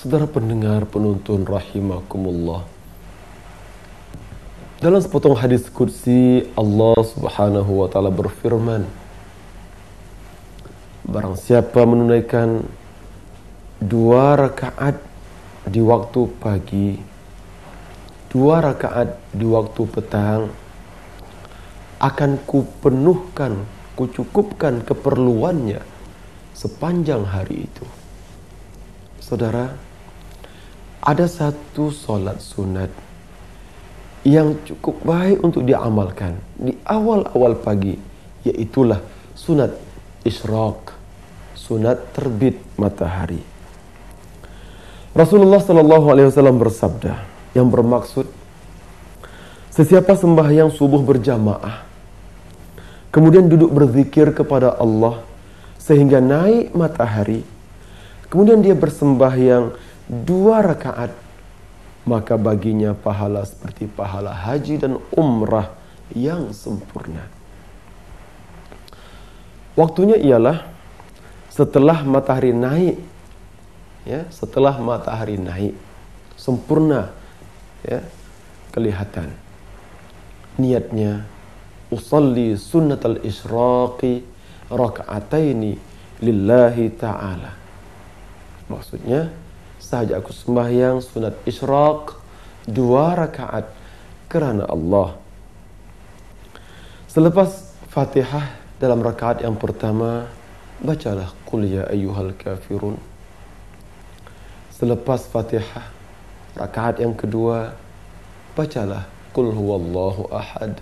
Saudara pendengar penuntun rahimakumullah. Dalam sepotong hadis qudsi, Allah Subhanahu wa taala berfirman, barang siapa menunaikan 2 rakaat di waktu pagi, 2 rakaat di waktu petang, akan kupenuhkan, kucukupkan keperluannya sepanjang hari itu. Saudara, ada satu sholat sunat yang cukup baik untuk diamalkan di awal-awal pagi, yaitulah sunat isyraq, sunat terbit matahari. Rasulullah SAW bersabda, yang bermaksud, sesiapa sembahyang subuh berjamaah, kemudian duduk berzikir kepada Allah sehingga naik matahari, kemudian dia bersembahyang 2 rakaat, maka baginya pahala seperti pahala haji dan umrah yang sempurna. Waktunya ialah setelah matahari naik, ya, setelah matahari naik sempurna, ya, kelihatan. Niatnya usalli sunnatal isyraqi raka'ataini lillahi ta'ala. Maksudnya, sahaja aku sembahyang sunat isyraq 2 rakaat kerana Allah. Selepas Fatihah dalam rakaat yang pertama, bacalah qul ya ayyuhal kafirun. Selepas Fatihah rakaat yang kedua, bacalah qul huwallahu ahad.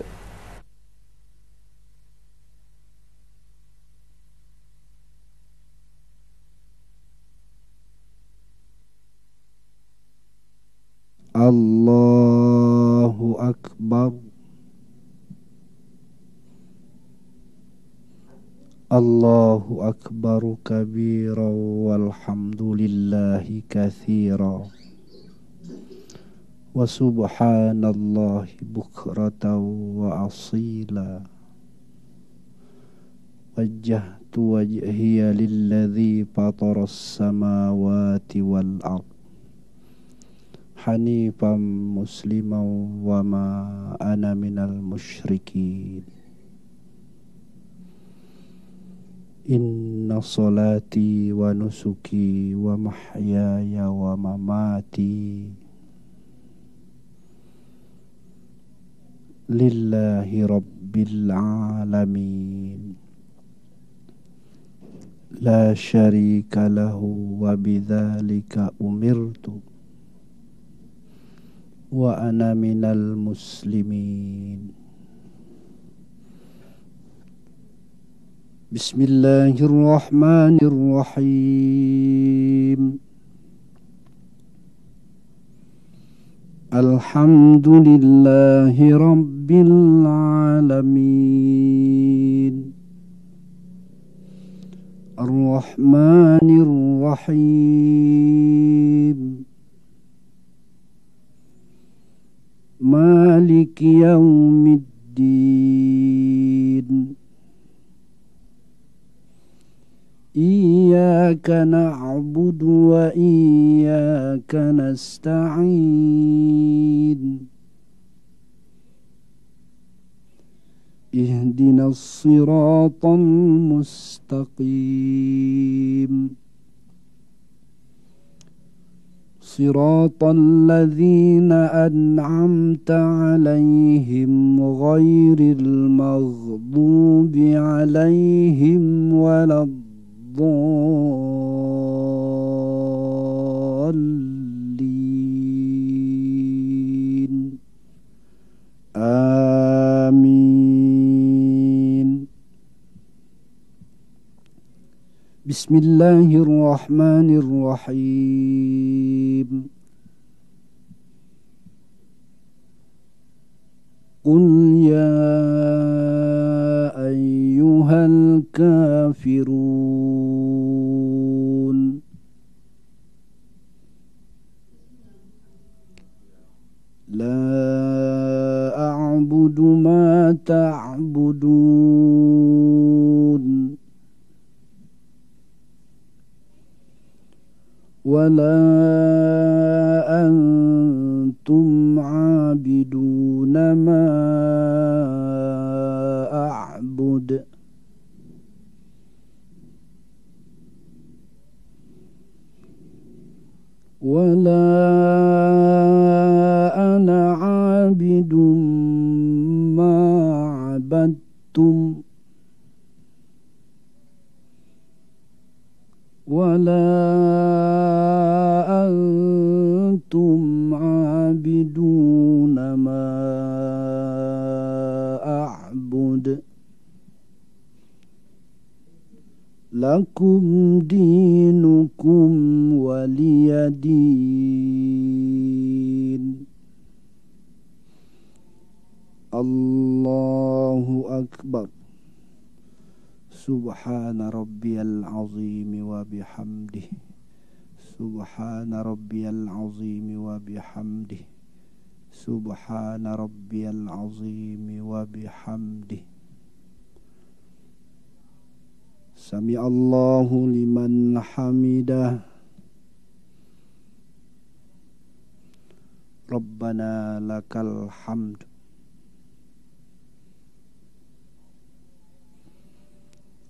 Allahu Akbar. Allahu Akbar kabira walhamdulillahi katsira wa subhanallahi bukratan wa asila. Wajjahtu wajhiya lilladzi fataras samawati wal ardh hanifan musliman wa ma ana minal musyrikin. Inna salati wa nusuki wa mahyaya wa mamati lillahi rabbil alamin la syarika lahu wa bidzalika umirtu wa ana minal muslimin. Bismillahirrahmanirrahim. Alhamdulillahi rabbil alamin. Ar-Rahmanir-Rahim. Maliki yaumiddin. Iyyaka na'budu wa iyyaka nasta'in. Ihdinas siratal mustaqim. Siratal ladzina an'amta 'alaihim ghairil maghdubi 'alaihim waladdallin. Amin. Bismillahirrahmanirrahim. Qul ya ayyuhal kafirun. La a'budu ma ta'budun. ولا أنتم عابدون ما أعبد ولا أنا عابد ما عبدتم ولا أنتم عابدون ما أعبد لكم دينكم ولي دين. الله أكبر. سبحان ربي العظيم وبحمده. سبحان ربي العظيم وبحمده. سبحان ربي العظيم وبحمده. سمع الله لمن حمده. ربنا لك الحمد.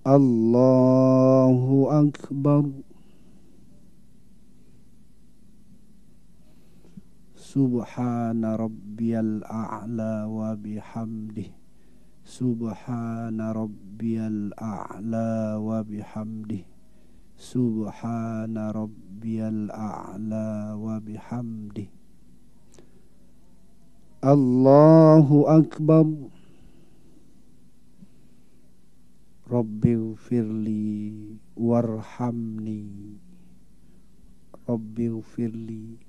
الله أكبر. سبحان ربي الأعلى وبحمده. سبحان ربي الأعلى وبحمده. سبحان ربي الأعلى وبحمده. الله أكبر. رب اغفر لي وارحمني. رب اغفر لي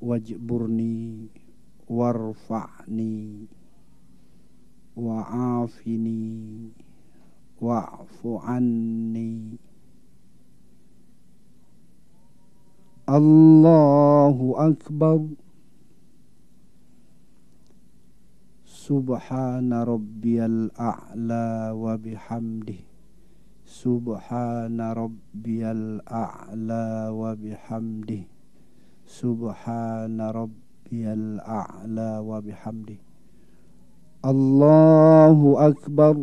واجبرني وارفعني وعافني واعف عني. الله أكبر. سبحان ربي الأعلى وبحمده. سبحان ربي الأعلى وبحمده. سبحان ربي الأعلى وبحمده. الله أكبر.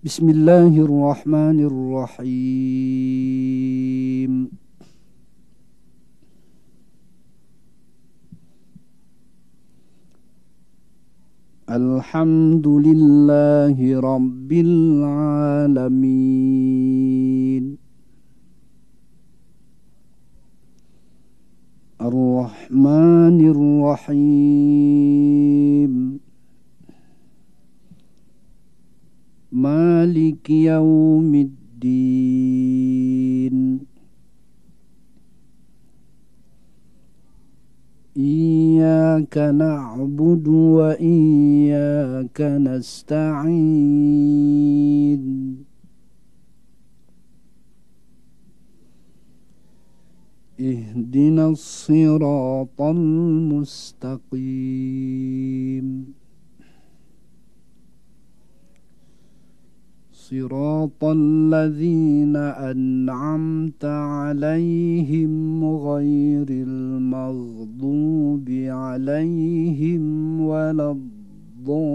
بسم الله الرحمن الرحيم. الحمد لله رب العالمين. الرحمن الرحيم. مالك يوم الدين. إياك نعبد وإياك نستعين. اهدنا الصراط المستقيم. صراط الذين أنعمت عليهم غير المغضوب عليهم ولا الضالين.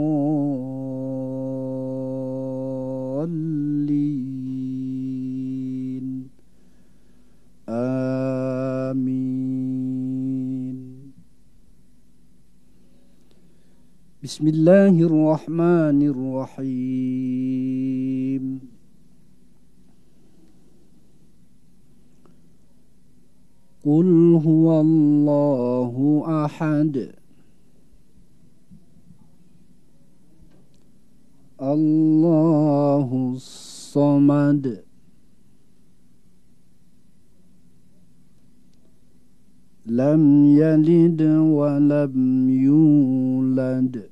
آمين. بسم الله الرحمن الرحيم. قل هو الله أحد. الله الصمد. لم يلد ولم يولد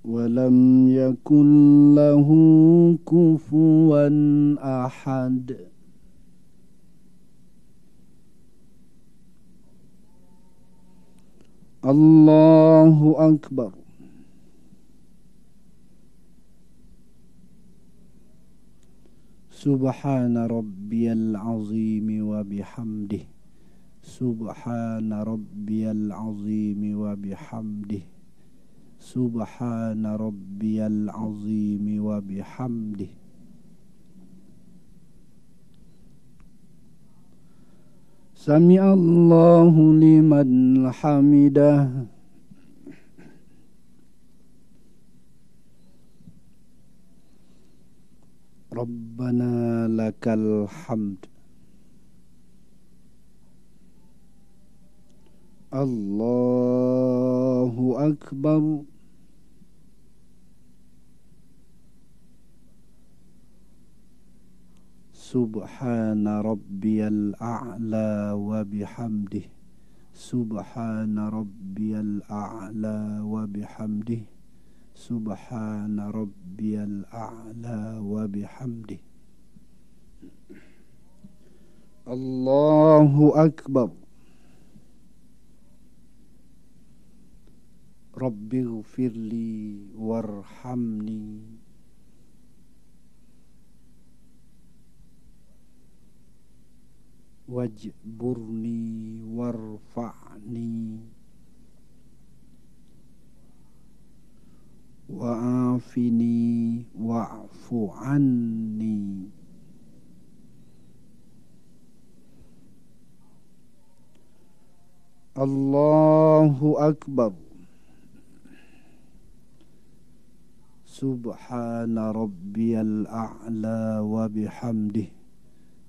ولم يكن له كفوا أحد. الله أكبر. سبحان ربي العظيم وبحمده سبحان ربي العظيم وبحمده سبحان ربي العظيم وبحمده سمع الله لمن حمده ربنا لك الحمد الله أكبر سبحان ربي الأعلى وبحمده سبحان ربي الأعلى وبحمده سبحان ربي الأعلى وبحمده الله أكبر رب اغفر لي وارحمني واجبرني وارفعني وعافني واعف عني الله أكبر سبحان ربي الأعلى وبحمده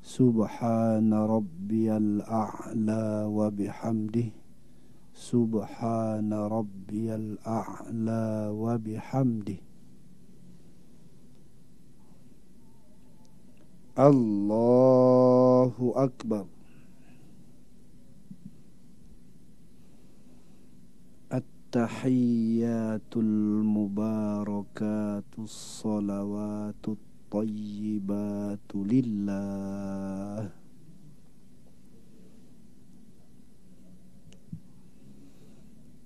سبحان ربي الأعلى وبحمده سبحان ربي الأعلى وبحمده الله أكبر التحيات المباركات الصلوات الطيبات لله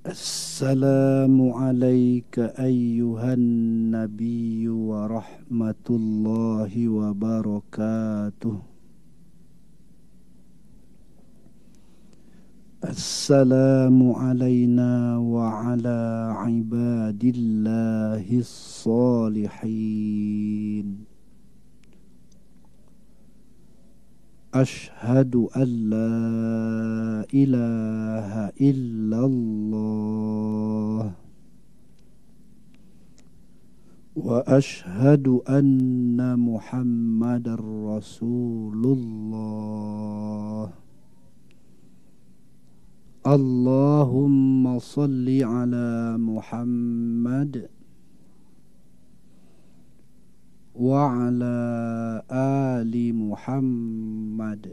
السلام عليك أيها النبي ورحمة الله وبركاته السلام علينا وعلى عباد الله الصالحين أشهد أن لا إله إلا الله وأشهد أن محمد رسول الله اللهم صل على محمد وعلى آل محمد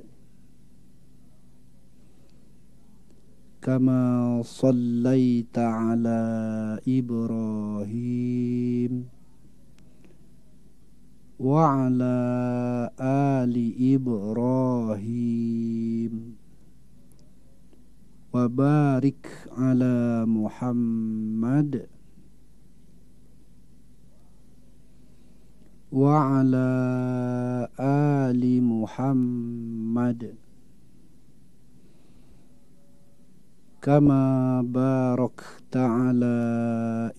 كما صليت على إبراهيم وعلى آل إبراهيم وبارك على محمد وعلى آل محمد كما باركت على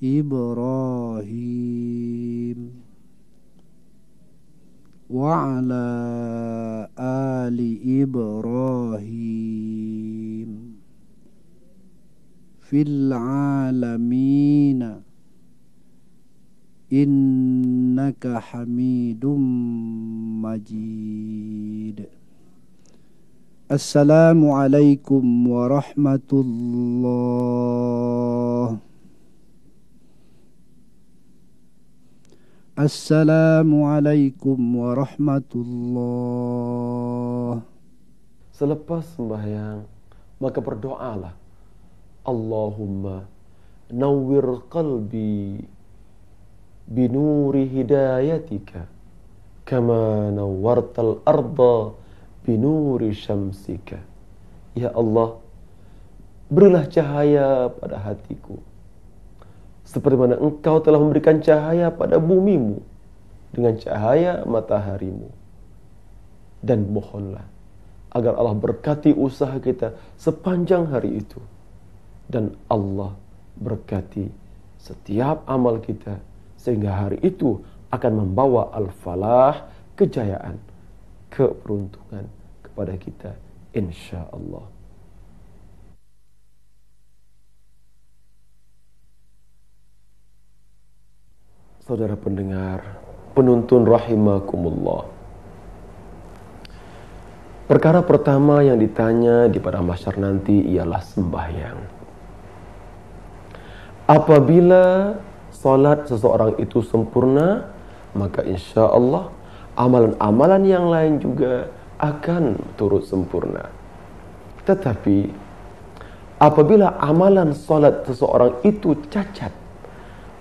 إبراهيم وعلى آل إبراهيم في العالمين إنك حميد مجيد السلام عليكم ورحمة الله السلام عليكم ورحمة الله. Selepas sembahyang, maka berdoalah, Allahumma nawwir qalbi binuri hidayatika kama nawwartal arda binuri syamsika. Ya Allah, berilah cahaya pada hatiku seperti mana Engkau telah memberikan cahaya pada bumimu dengan cahaya mataharimu. dan mohonlah agar Allah berkati usaha kita sepanjang hari itu. Dan Allah berkati setiap amal kita sehingga hari itu akan membawa al-falah, kejayaan, keberuntungan kepada kita insya Allah. Saudara pendengar, penuntun rahimakumullah. Perkara pertama yang ditanya di pada mahsyar nanti ialah sembahyang. Apabila salat seseorang itu sempurna, maka insya Allah amalan-amalan yang lain juga akan turut sempurna. Tetapi apabila amalan salat seseorang itu cacat,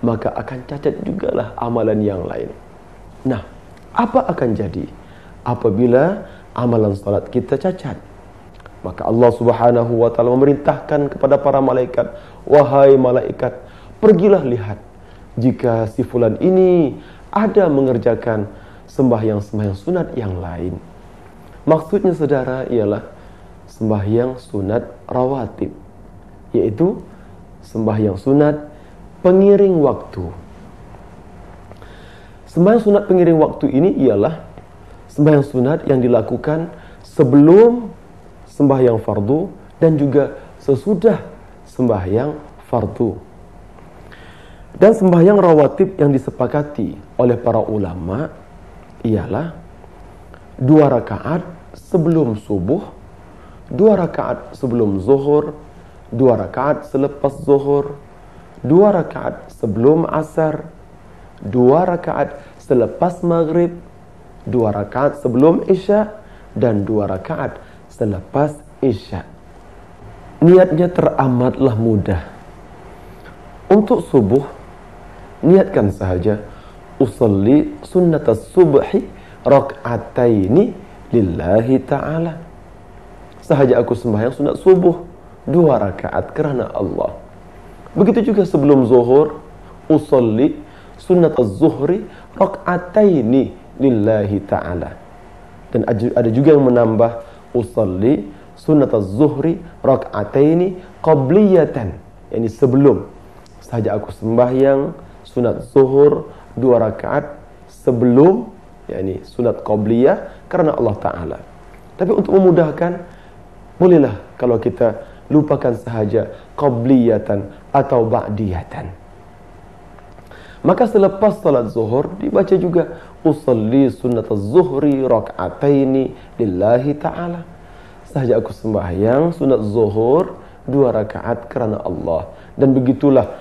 maka akan cacat jugalah amalan yang lain. Nah, apa akan jadi apabila amalan salat kita cacat? Maka Allah Subhanahu wa taala memerintahkan kepada para malaikat, wahai malaikat, pergilah lihat jika si fulan ini ada mengerjakan sembahyang-sembahyang sunat yang lain. Maksudnya saudara ialah sembahyang sunat rawatib, yaitu sembahyang sunat pengiring waktu. Sembahyang sunat pengiring waktu ini ialah sembahyang sunat yang dilakukan sebelum sembahyang fardu dan juga sesudah sembahyang fardu. Dan sembahyang rawatib yang disepakati oleh para ulama ialah 2 rakaat sebelum subuh, 2 rakaat sebelum zuhur, 2 rakaat selepas zuhur, 2 rakaat sebelum asar, 2 rakaat selepas maghrib, 2 rakaat sebelum isya, dan 2 rakaat selepas isya. Niatnya teramatlah mudah. Untuk subuh, niatkan sahaja usolli sunnatas subhi rak'ataini lillahi ta'ala. Sahaja aku sembahyang sunat subuh 2 rakaat kerana Allah. Begitu juga sebelum zuhur, usolli sunnatas zuhri rak'ataini lillahi ta'ala. Dan ada juga yang menambah usolli sunnatas zuhri rak'ataini qabliyatan, yakni sebelum. Sahaja aku sembahyang sunat zuhur 2 rakaat sebelum, yakni sunat qabliyah karena Allah Ta'ala. Tapi untuk memudahkan, bolehlah kalau kita lupakan sahaja qabliyatan atau ba'diyatan. Maka selepas salat zuhur dibaca juga usolli sunataz zuhri rak'ataini lillahi ta'ala. Sahaja aku sembahyang sunat zuhur 2 rakaat kerana Allah. Dan begitulah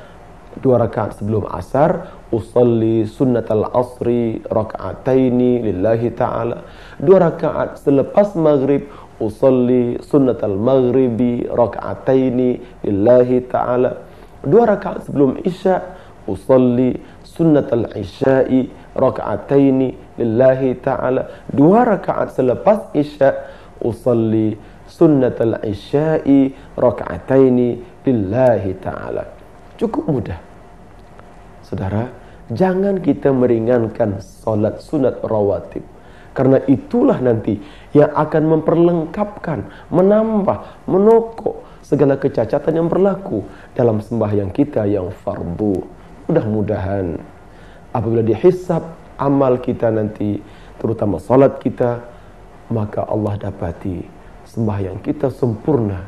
2 rakaat sebelum asar usolli sunnatal asri rak'ataini lillahi ta'ala. 2 rakaat selepas maghrib usolli sunnatal maghribi rak'ataini lillahi ta'ala. 2 rakaat sebelum isya usolli sunnatal isya'i rak'ataini lillahi ta'ala. 2 rakaat selepas isya usolli sunnatal isya'i rak'ataini lillahi ta'ala. Cukup mudah. Saudara, jangan kita meringankan solat sunat rawatib, karena itulah nanti yang akan memperlengkapkan, menambah, menokok segala kecacatan yang berlaku dalam sembahyang kita yang fardu. Mudah-mudahan apabila dihisab amal kita nanti, terutama salat kita, maka Allah dapati sembahyang kita sempurna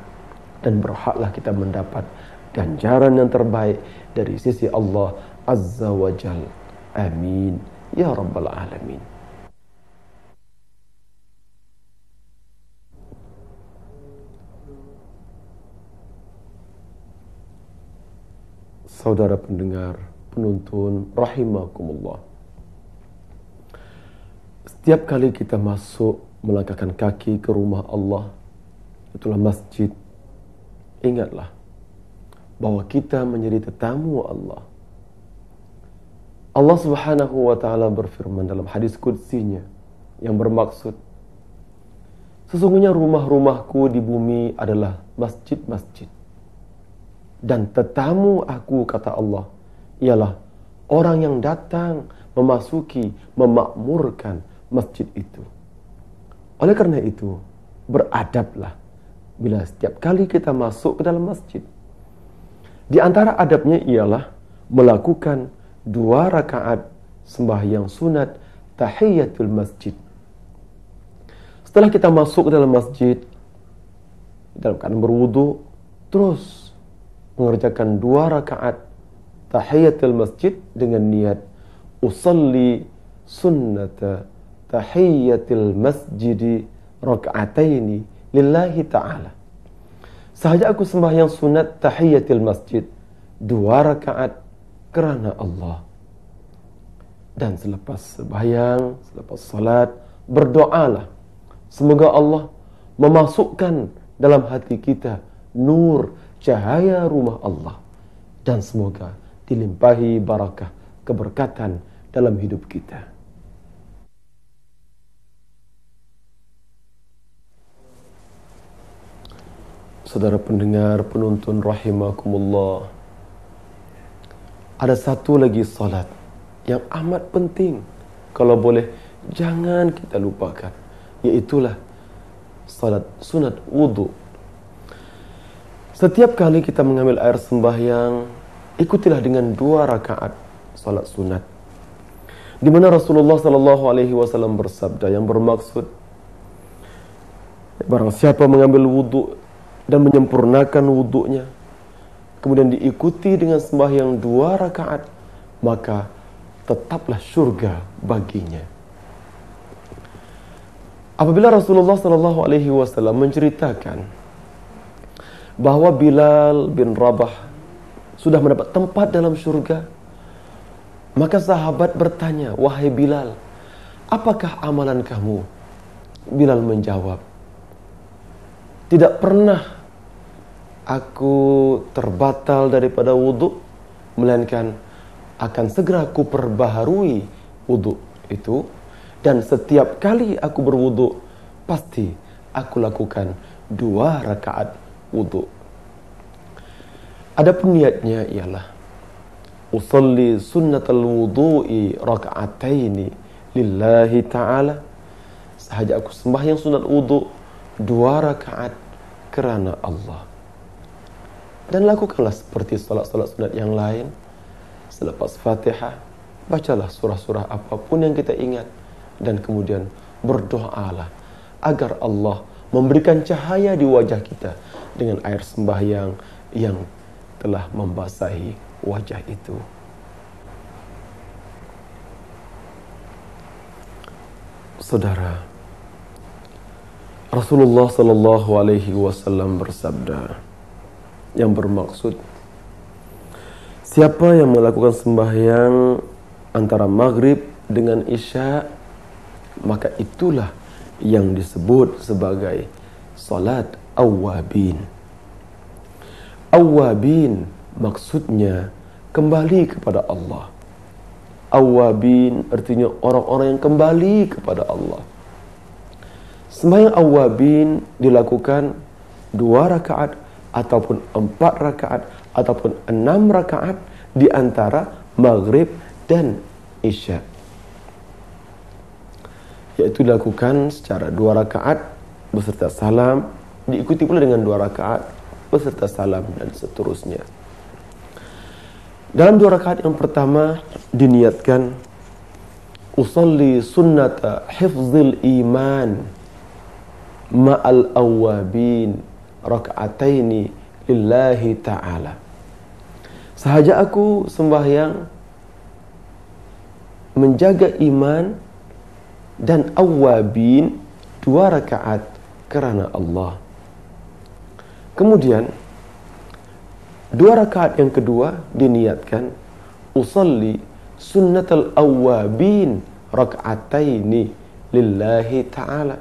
dan berhaklah kita mendapat ganjaran yang terbaik dari sisi Allah Azza wa Jal. Amin ya Rabbal Alamin. Saudara pendengar, penuntun rahimakumullah. Setiap kali kita masuk melangkahkan kaki ke rumah Allah, itulah masjid, ingatlah bahwa kita menjadi tetamu Allah. Allah Subhanahu wa ta'ala berfirman dalam hadis qudsinya yang bermaksud, sesungguhnya rumah-rumahku di bumi adalah masjid-masjid, dan tetamu aku, kata Allah, ialah orang yang datang memasuki, memakmurkan masjid itu. Oleh karena itu, beradablah bila setiap kali kita masuk ke dalam masjid. Di antara adabnya ialah melakukan 2 rakaat sembahyang sunat tahiyatul masjid. Setelah kita masuk ke dalam masjid, dalam keadaan berwudu, terus mengerjakan 2 rakaat tahiyatul masjid dengan niat usalli sunnata tahiyatul masjidi raka'ataini lillahi ta'ala. Sahaja aku sembahyang sunat tahiyatul masjid 2 rakaat kerana Allah. Dan selepas sembahyang, selepas salat, berdoalah semoga Allah memasukkan dalam hati kita nur cahaya rumah Allah, dan semoga dilimpahi barakah keberkatan dalam hidup kita. Saudara pendengar, penuntun rahimakumullah, ada satu lagi salat yang amat penting, kalau boleh jangan kita lupakan, yaitulah salat sunat wudu. Setiap kali kita mengambil air sembahyang, ikutilah dengan 2 rakaat salat sunat, di mana Rasulullah SAW bersabda yang bermaksud, barang siapa mengambil wudu dan menyempurnakan wudunya, kemudian diikuti dengan sembahyang 2 rakaat, maka tetaplah syurga baginya. Apabila Rasulullah SAW menceritakan bahwa Bilal bin Rabah sudah mendapat tempat dalam syurga, maka sahabat bertanya, wahai Bilal, apakah amalan kamu? Bilal menjawab, tidak pernah aku terbatal daripada wudu, melainkan akan segera aku perbaharui wudu itu, dan setiap kali aku berwudu pasti aku lakukan 2 rakaat wudu. Adapun niatnya ialah usalli sunnatal wudu'i raka'ataini lillahi ta'ala. Sahaja aku sembahyang sunat wudu 2 rakaat kerana Allah. Dan lakukanlah seperti salat-salat sunat yang lain. Selepas Fatihah, bacalah surah-surah apapun yang kita ingat, dan kemudian berdoalah agar Allah memberikan cahaya di wajah kita dengan air sembahyang yang telah membasahi wajah itu. Saudara, Rasulullah SAW bersabda yang bermaksud, siapa yang melakukan sembahyang antara maghrib dengan isya, maka itulah yang disebut sebagai salat awwabin. Awwabin maksudnya kembali kepada Allah. Awwabin artinya orang-orang yang kembali kepada Allah. Sembahyang awwabin dilakukan 2 rakaat ataupun 4 rakaat ataupun 6 rakaat di antara maghrib dan isya, yaitu dilakukan secara 2 rakaat beserta salam, diikuti pula dengan 2 rakaat beserta salam, dan seterusnya. Dalam 2 rakaat yang pertama diniatkan usalli sunnata hifzil iman ma'al awwabin raka'ataini lillahi ta'ala. Sahaja aku sembahyang menjaga iman dan awwabin 2 rakaat kerana Allah. Kemudian 2 rakaat yang kedua diniatkan usalli sunnatal awwabin raka'ataini lillahi ta'ala.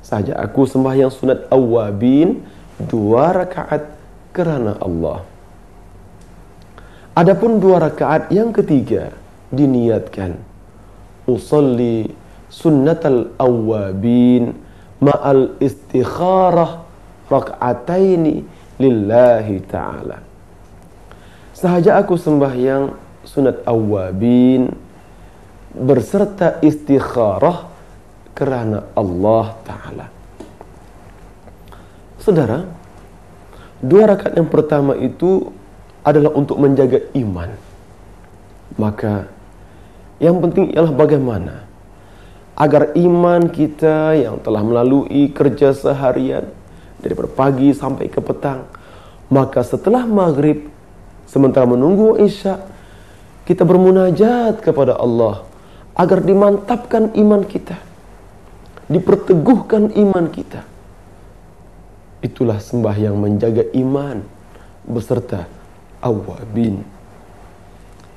Sahaja aku sembahyang sunat awwabin 2 rakaat kerana Allah. Adapun 2 rakaat yang ketiga diniatkan usalli sunnatal awwabin ma'al istikharah raka'ataini lillahi ta'ala. Sahaja aku sembahyang sunat awwabin berserta istikharah kerana Allah Ta'ala. Saudara, 2 rakaat yang pertama itu adalah untuk menjaga iman. Maka yang penting ialah bagaimana agar iman kita yang telah melalui kerja seharian dari pagi sampai ke petang, maka setelah maghrib, sementara menunggu isya, kita bermunajat kepada Allah agar dimantapkan iman kita, diperteguhkan iman kita. Itulah sembahyang menjaga iman beserta awwabin.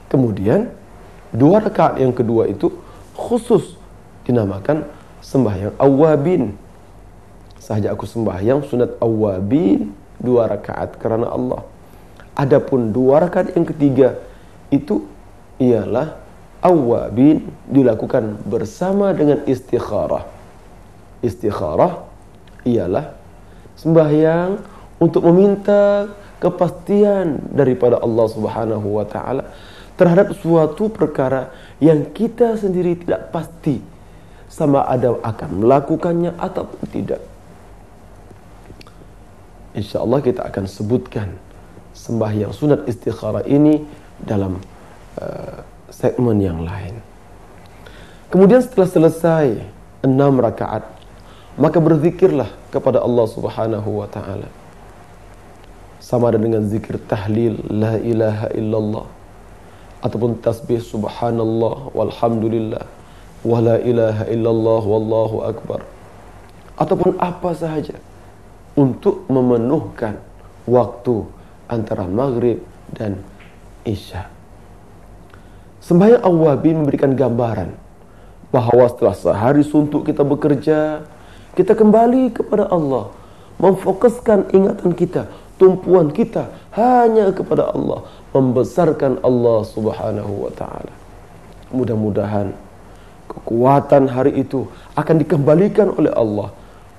Kemudian 2 rakaat yang kedua itu khusus dinamakan sembahyang awwabin. Sahaja aku sembahyang sunat awwabin 2 rakaat kerana Allah. Adapun 2 rakaat yang ketiga itu ialah awwabin, dilakukan bersama dengan istikharah. Istikharah ialah sembahyang untuk meminta kepastian daripada Allah Subhanahu wa Ta'ala terhadap suatu perkara yang kita sendiri tidak pasti sama ada akan melakukannya ataupun tidak. InsyaAllah kita akan sebutkan sembahyang sunat istikharah ini dalam segmen yang lain. Kemudian setelah selesai 6 rakaat, maka berzikirlah kepada Allah Subhanahu wa Ta'ala. Sama ada dengan zikir tahlil la ilaha illallah, ataupun tasbih subhanallah walhamdulillah wa la ilaha illallah wallahu akbar, ataupun apa sahaja untuk memenuhkan waktu antara maghrib dan isya. Sembahyang awwabin memberikan gambaran bahawa setelah sehari suntuk kita bekerja, kita kembali kepada Allah, memfokuskan ingatan kita, tumpuan kita hanya kepada Allah, membesarkan Allah Subhanahu wa Ta'ala. Mudah-mudahan kekuatan hari itu akan dikembalikan oleh Allah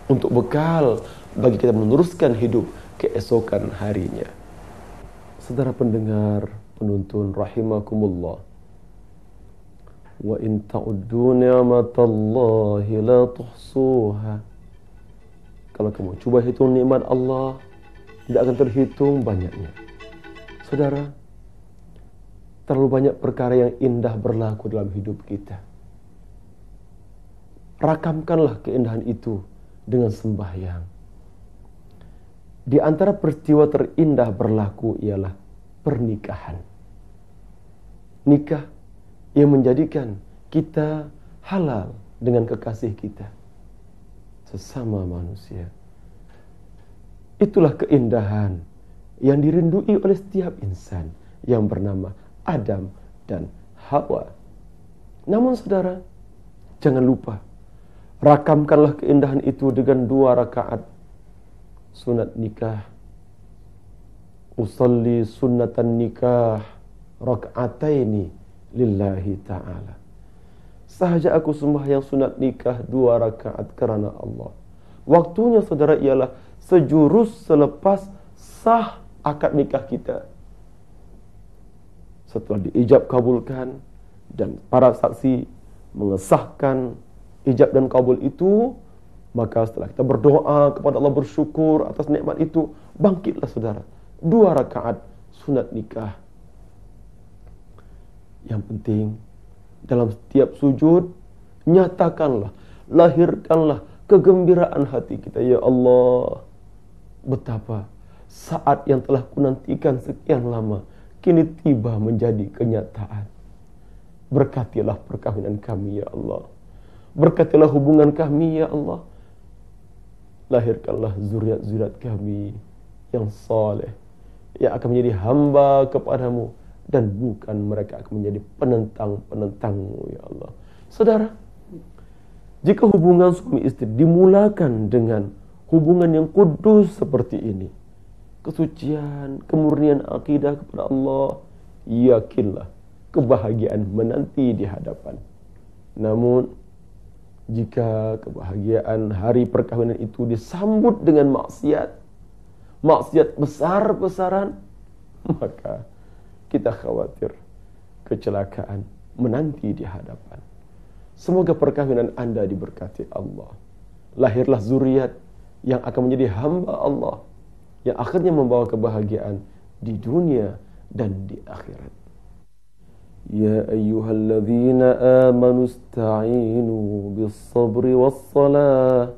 untuk bekal bagi kita meneruskan hidup keesokan harinya. Saudara pendengar, penuntun rahimakumullah, wa in ta'uddu ni'matallahi la tuhsuha. Kalau kamu coba hitung nikmat Allah, tidak akan terhitung banyaknya. Saudara, terlalu banyak perkara yang indah berlaku dalam hidup kita. Rakamkanlah keindahan itu dengan sembahyang. Di antara peristiwa terindah berlaku ialah pernikahan. Nikah yang menjadikan kita halal dengan kekasih kita, sesama manusia. Itulah keindahan yang dirindui oleh setiap insan yang bernama Adam dan Hawa. Namun saudara, jangan lupa, rakamkanlah keindahan itu dengan 2 rakaat sunat nikah. Usalli sunnatan nikah raka'ataini lillahi ta'ala. Sahaja aku sembahyang sunat nikah 2 rakaat kerana Allah. Waktunya saudara ialah sejurus selepas sah akad nikah kita. Setelah diijab kabulkan dan para saksi mengesahkan ijab dan kabul itu, maka setelah kita berdoa kepada Allah, bersyukur atas nikmat itu, bangkitlah saudara 2 rakaat sunat nikah. Yang penting dalam setiap sujud, nyatakanlah, lahirkanlah kegembiraan hati kita. Ya Allah, betapa saat yang telah kunantikan sekian lama kini tiba menjadi kenyataan. Berkatilah perkahwinan kami ya Allah, berkatilah hubungan kami ya Allah. Lahirkanlah zuriat-zuriat kami yang saleh, yang akan menjadi hamba kepadamu, dan bukan mereka akan menjadi penentang-penentangmu ya Allah. Saudara, jika hubungan suami istri dimulakan dengan hubungan yang kudus seperti ini, kesucian, kemurnian akidah kepada Allah, yakinlah kebahagiaan menanti di hadapan. Namun jika kebahagiaan hari perkahwinan itu disambut dengan maksiat besar-besaran, maka kita khawatir kecelakaan menanti di hadapan. Semoga perkawinan Anda diberkati Allah. Lahirlah zuriat yang akan menjadi hamba Allah, yang akhirnya membawa kebahagiaan di dunia dan di akhirat. Ya ayyuhalladzina amanu ista'inu bis-sabri was-salah.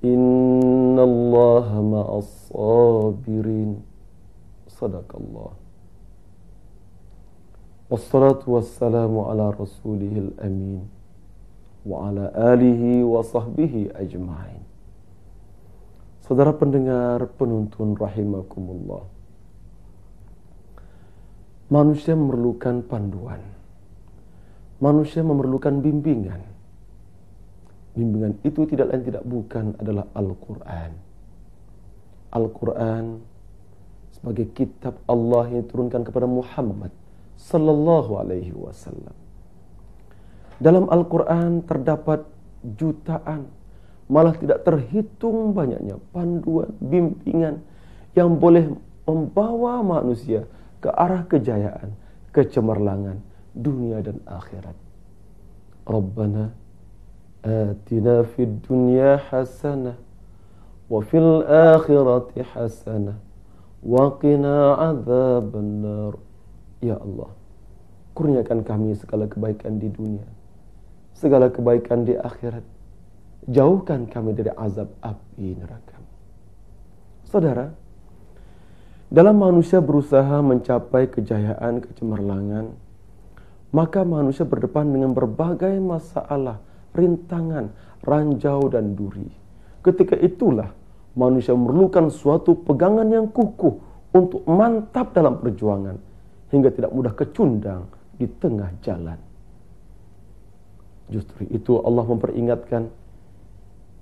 Innallaha ma'as-sabirin. Sadaqallah. Wassalatu wassalamu ala rasulihil amin wa ala alihi wa sahbihi ajma'in. Saudara pendengar penuntun rahimakumullah. Manusia memerlukan panduan. Manusia memerlukan bimbingan. Bimbingan itu tidak lain tidak bukan adalah Al-Quran. Al-Quran sebagai kitab Allah yang diturunkan kepada Muhammad sallallahu alaihi wasallam. Dalam Al-Quran terdapat jutaan, malah tidak terhitung banyaknya panduan, bimbingan yang boleh membawa manusia ke arah kejayaan, kecemerlangan dunia dan akhirat. Rabbana atina fid dunya hasanah wa fil akhirati hasanah wa qina adzabannar. Ya Allah, kurniakan kami segala kebaikan di dunia, segala kebaikan di akhirat. Jauhkan kami dari azab api neraka. Saudara, dalam manusia berusaha mencapai kejayaan, kecemerlangan, maka manusia berdepan dengan berbagai masalah, rintangan, ranjau dan duri. Ketika itulah manusia memerlukan suatu pegangan yang kukuh untuk mantap dalam perjuangan, hingga tidak mudah kecundang di tengah jalan. Justru itu Allah memperingatkan,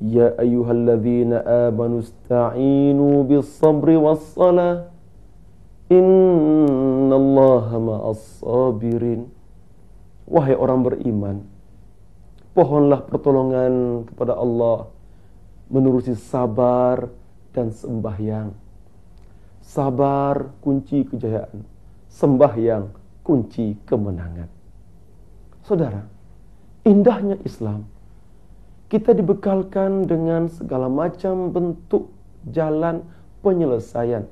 Ya ayyuhalladzina amanu ista'inu bis-sabri was-salah. Innallaha ma'as-sabirin. Wahai orang beriman, pohonlah pertolongan kepada Allah menerusi sabar dan sembahyang. Sabar kunci kejayaan, sembahyang kunci kemenangan. Saudara, indahnya Islam, kita dibekalkan dengan segala macam bentuk jalan penyelesaian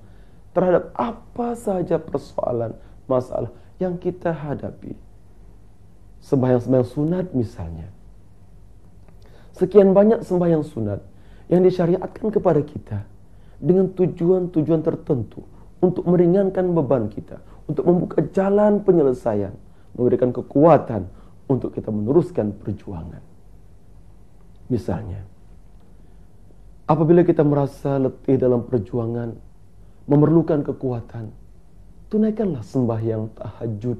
terhadap apa saja persoalan, masalah yang kita hadapi. Sembahyang-sembahyang sunat misalnya. Sekian banyak sembahyang sunat yang disyariatkan kepada kita dengan tujuan-tujuan tertentu untuk meringankan beban kita, untuk membuka jalan penyelesaian, memberikan kekuatan untuk kita meneruskan perjuangan. Misalnya, apabila kita merasa letih dalam perjuangan, memerlukan kekuatan, tunaikanlah sembahyang tahajud,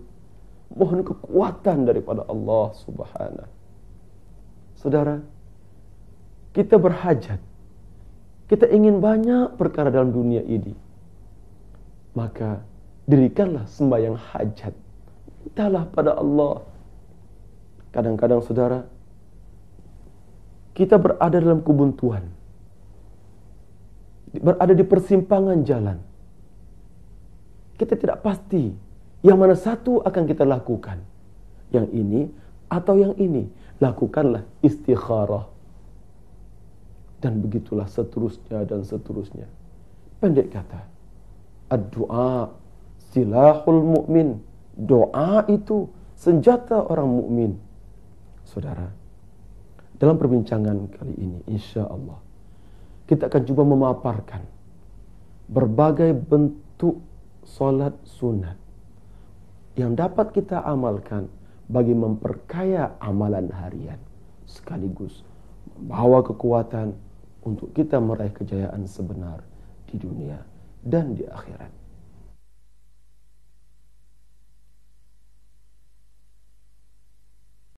mohon kekuatan daripada Allah Subhanahu. Saudara, kita berhajat, kita ingin banyak perkara dalam dunia ini, maka dirikanlah sembahyang hajat, mintalah pada Allah. Kadang-kadang saudara, kita berada dalam kebuntuan, berada di persimpangan jalan. Kita tidak pasti yang mana satu akan kita lakukan, yang ini atau yang ini. Lakukanlah istikharah, dan begitulah seterusnya dan seterusnya. Pendek kata, ad-du'a silahul mu'min. Doa itu senjata orang mukmin. Saudara, dalam perbincangan kali ini, insya Allah, kita akan coba memaparkan berbagai bentuk solat sunat yang dapat kita amalkan bagi memperkaya amalan harian, sekaligus membawa kekuatan untuk kita meraih kejayaan sebenar di dunia dan di akhirat.